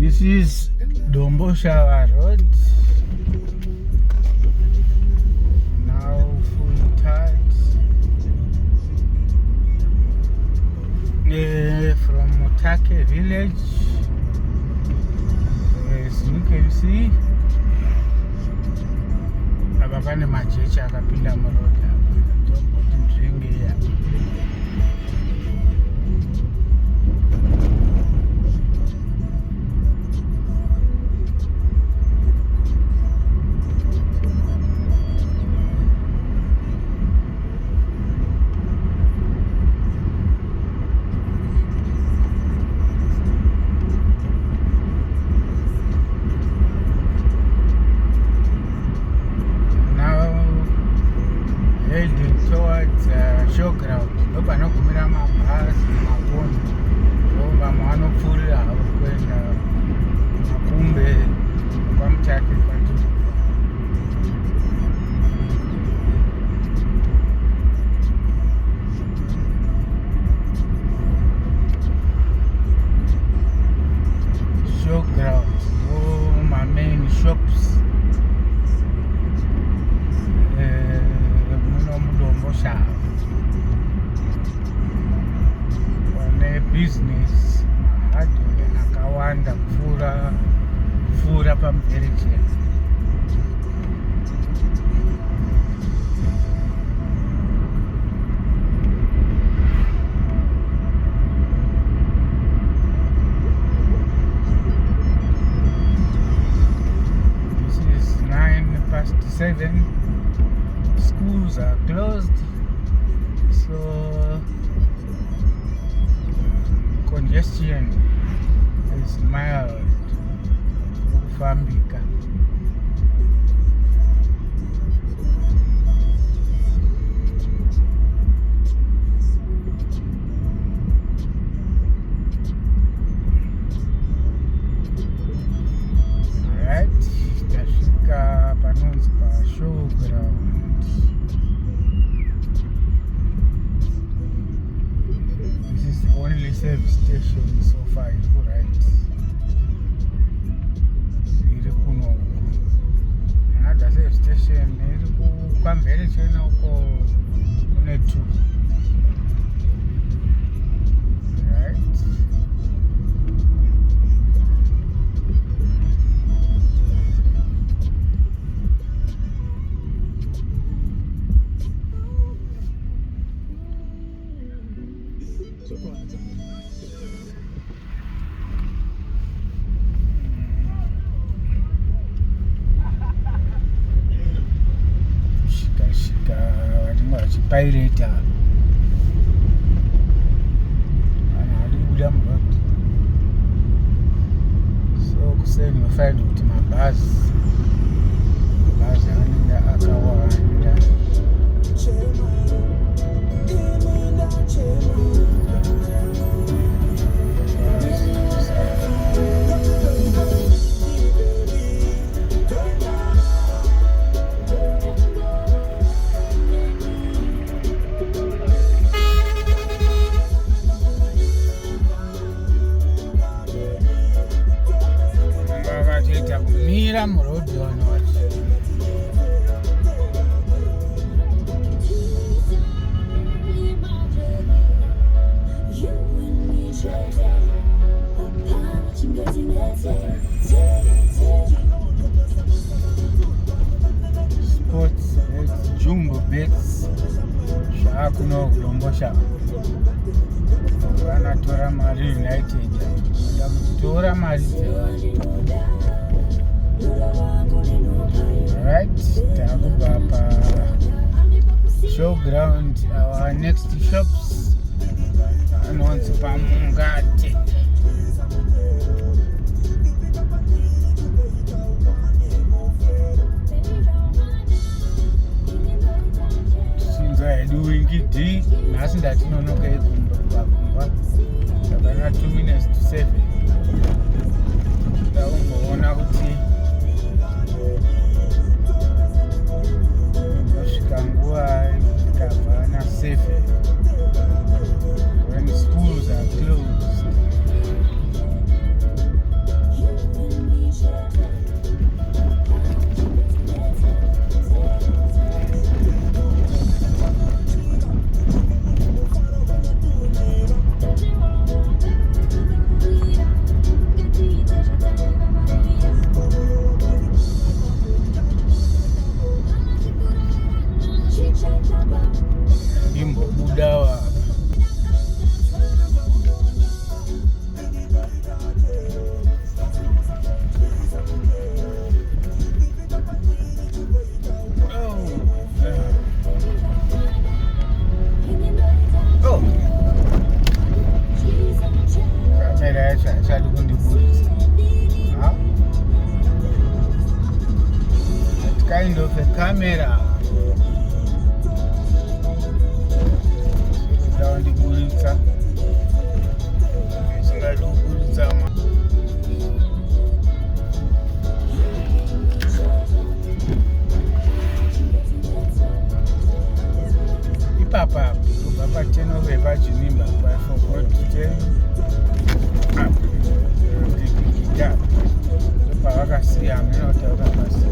This is Domboshawa Road. Now full tide. From Mutake village. As you can see, abakane majecha akapinda muroad apa. Ndoboti drink ya. Heading towards showground. Ndoba nogumira mabhazi makombi vamwe vanopfuurira havo kuenda Makumbe kwaMutake kwatiri. Showground, all my main shops. Wane business hardware akawanda kupfuura pamvere chete. This is 7:09. Schools are closed, so congestion is mild kufambika. Alright, tafika panonzi pa showground. Only service station so far is right. Iri kuno another service station iri kwamvere chena uko kune 2. Right. Shika vanenge vachipirata vanhu vari kubuda muroad. So kuseni unofaida kuti mabhazi anenge akawanda. Kumira muroad vanhu vacho. Sports bets, jumbo bets zvaakuno kuDomboshawa. Vanatora mari United, voda kutora mari dzevanhu. Alright, takubva pa showground. Our next shops anonzi paMungate. Sinzwa hedu wingidi nhasi ndatinonoka ikumba saka 2 minutes to 7. Ndaumboona kuti ndosvika nguva ikabva na 7 when schools are closed. kundiburitsa. That kind of a camera kundiburitsa isingadi kuburitsa ipapa kubva pa10 ove pachinimba pa forgot to tell gita ndopavakasiya hamena kuti vakapasiya.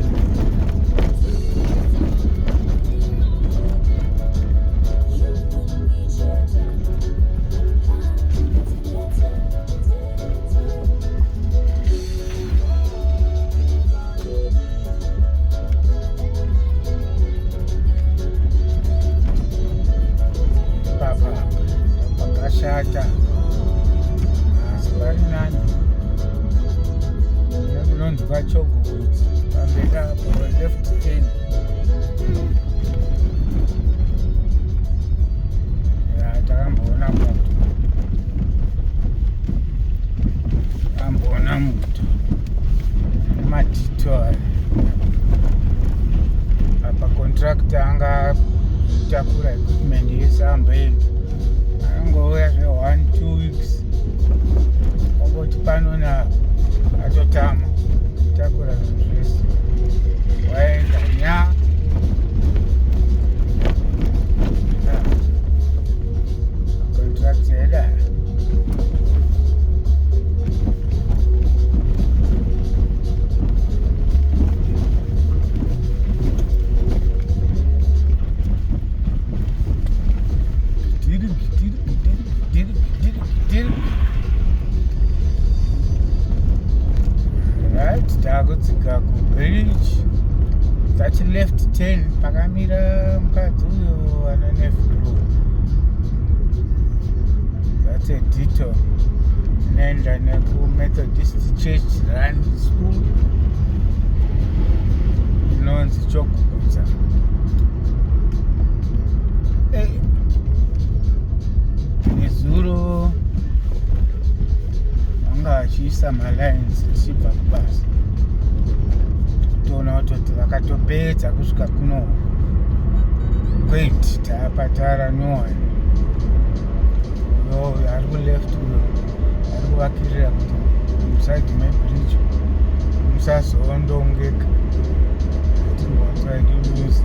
Pakashata asi pari nani nekunonzi kwaChogowoods pamberi apo left 10 takamboona moto nemadhito apa contractor anga takura equipment yesambeni angouya zve1-2 weeks ongoti panona atotama takura zvinhu zvese waenda nya contract yedara takutsika kubridge tachi left 10 pakamira mukadzi uyo anoneflu. That's a detour inoenda nekumethodist church run school inonzi Chogowoods. Nezuro vanga vachiisa malines tichibva kubasa toona kutoti vakatopedza kusvika kuno kweti taapatara noa uyo ari kuleft uyo ari kuvakirira kuti musaidi mebridge musazondongeka timbotsaiduluzi.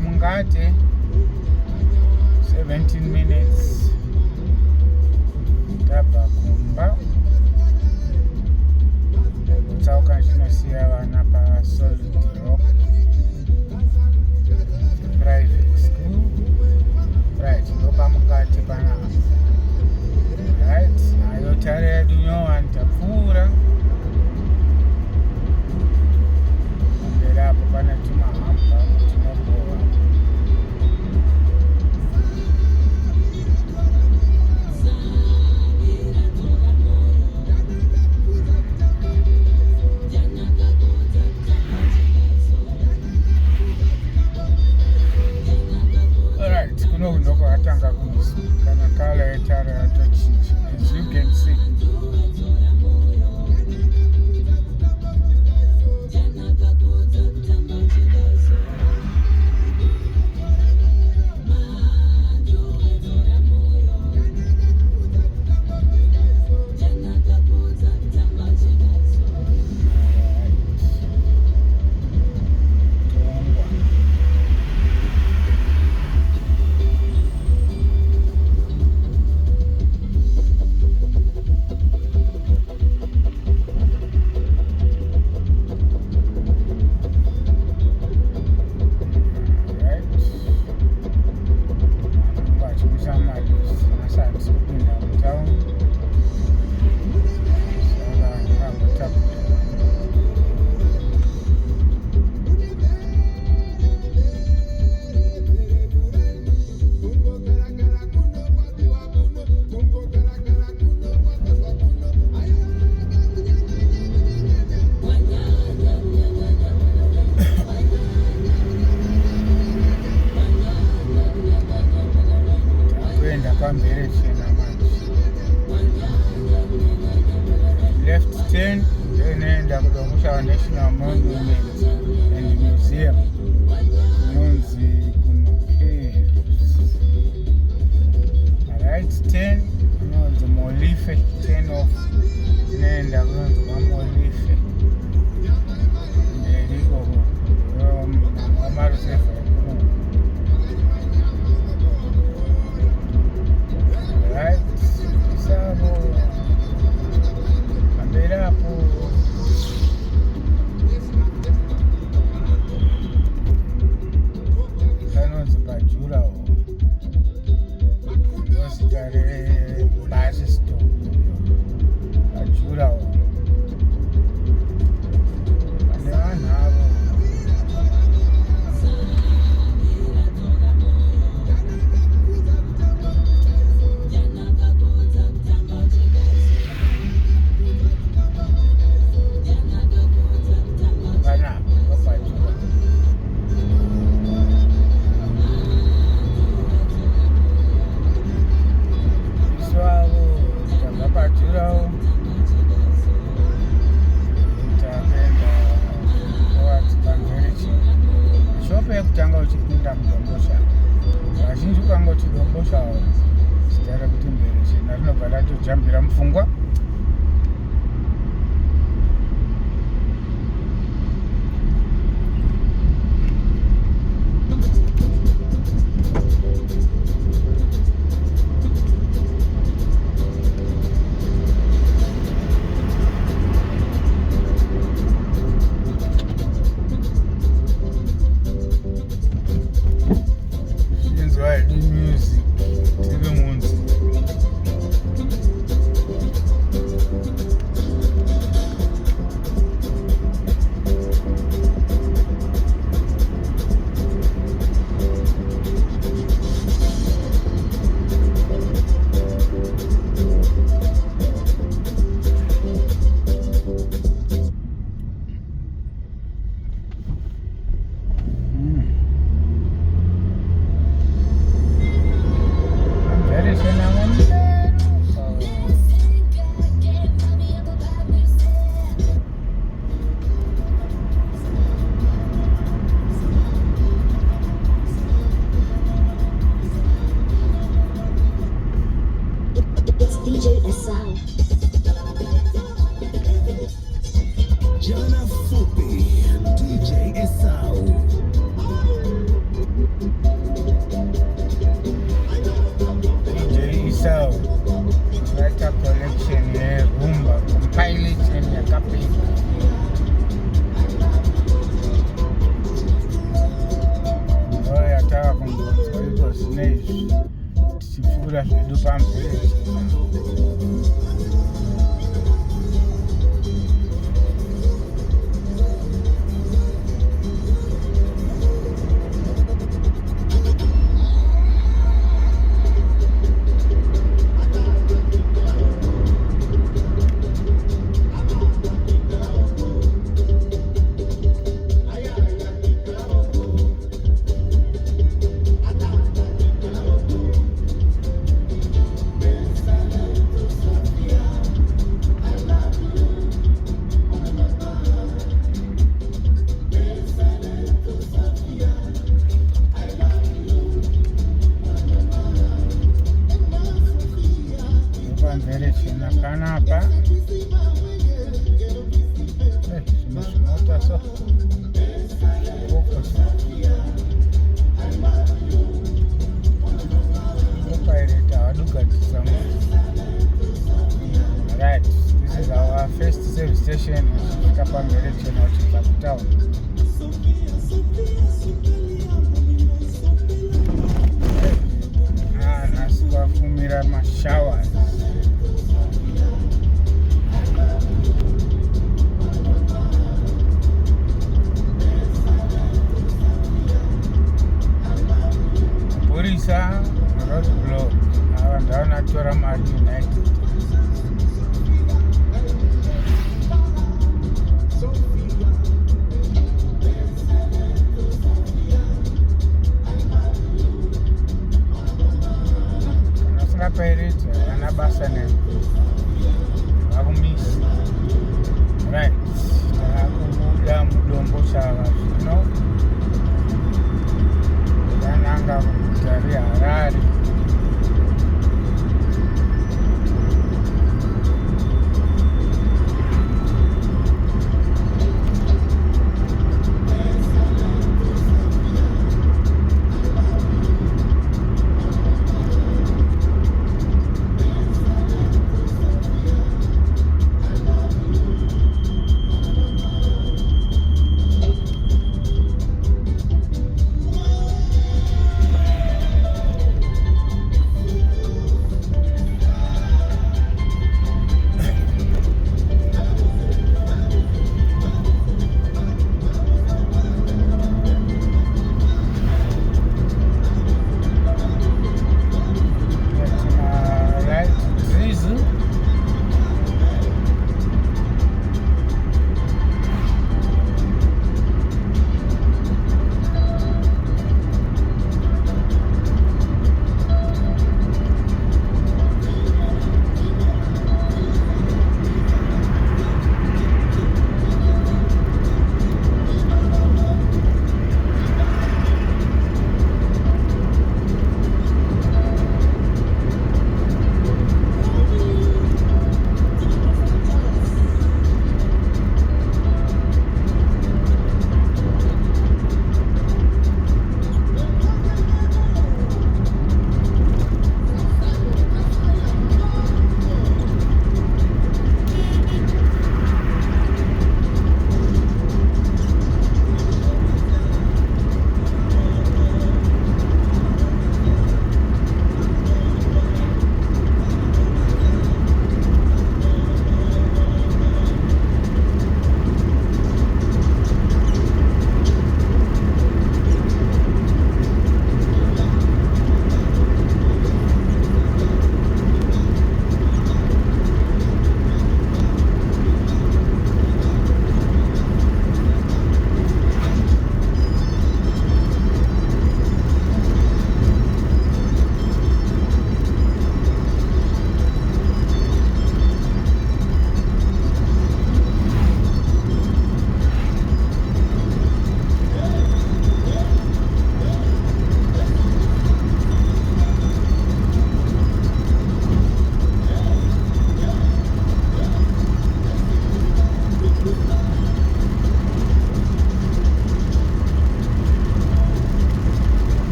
Mungate 17 minutes tabva kumba kutsauka chinosiya vana paSolid Rock private school. Right, ndopa mungate panapa. Right, nayo tare yedu nyowani tapfuura pamberi apo pane tumahamba tunobhova. uchipinda mudomboshava. Vazhinji ukangoti domboshava zita rekuti mbereshena rinobva ratojambira mupfungwa. Music, tiri munzi. DJ Esau. Jana Fupi, DJ Esau. DJ Esau writer collection rumba compilation yakapinda. Ndio yataka kungodzwa iko zvinezvi tichipfuura zvedu pamberi. Mbereshena panapa zvinota so opirate hawadugatisa. Right, this is our first service station. Kusvika pambereshena uchibva kutauni. Nhasi kwafumira mashawa. Purisa road block. Ava ndavanatora mari United. Vasingapairiti havana basa nemo vakumisa. Right, taakubuda mudomboshava zvino tananga muguta reHarare.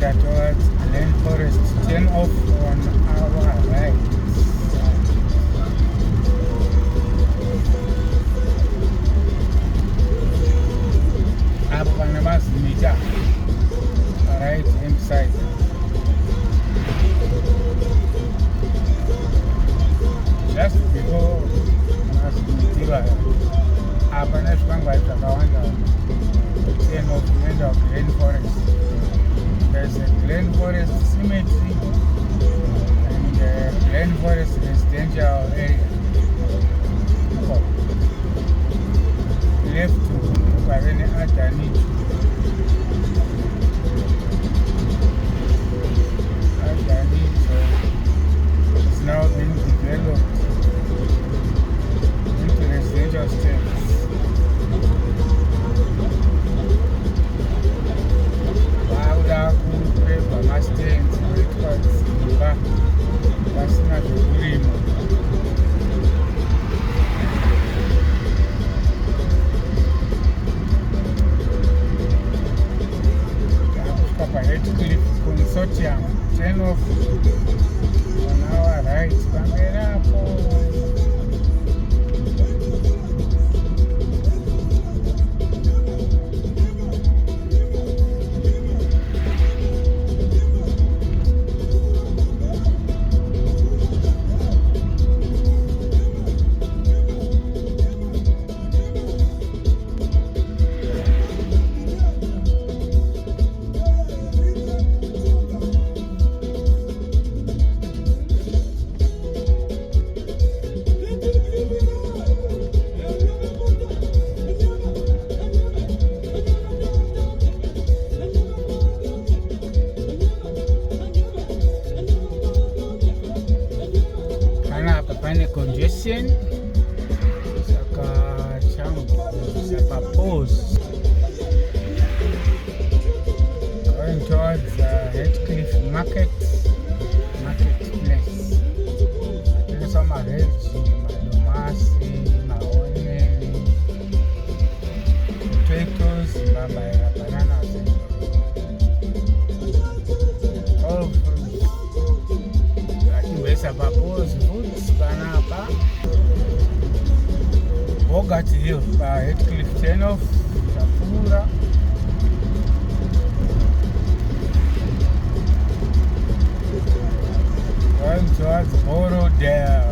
waenda towards Glen Forest. Turn off on our right. Apo pane mazimita right hand side. Just before mazimitiwa apa nezvikwangwari zvakawanda. Turn off kuenda Glen Forest. There's a Glen Forest Cemetery and Glen Forest residential area. Left to Parene Adani. Adani, so it's now being developed into residential states. Vauda kupreva mastenzi kuitwa dzimba vasina zvekurima. Heathcliff Consortium, turn off on our right. Pamberapo. Pane congestion, saka pause. Going towards Heathcliff Marketplace. There's some mareji, madomasi, maone, potatoes, bananas, all fruits. Like pause foods. Bogart Hill, Heathcliff turn off, Chapura. Going towards Borodale.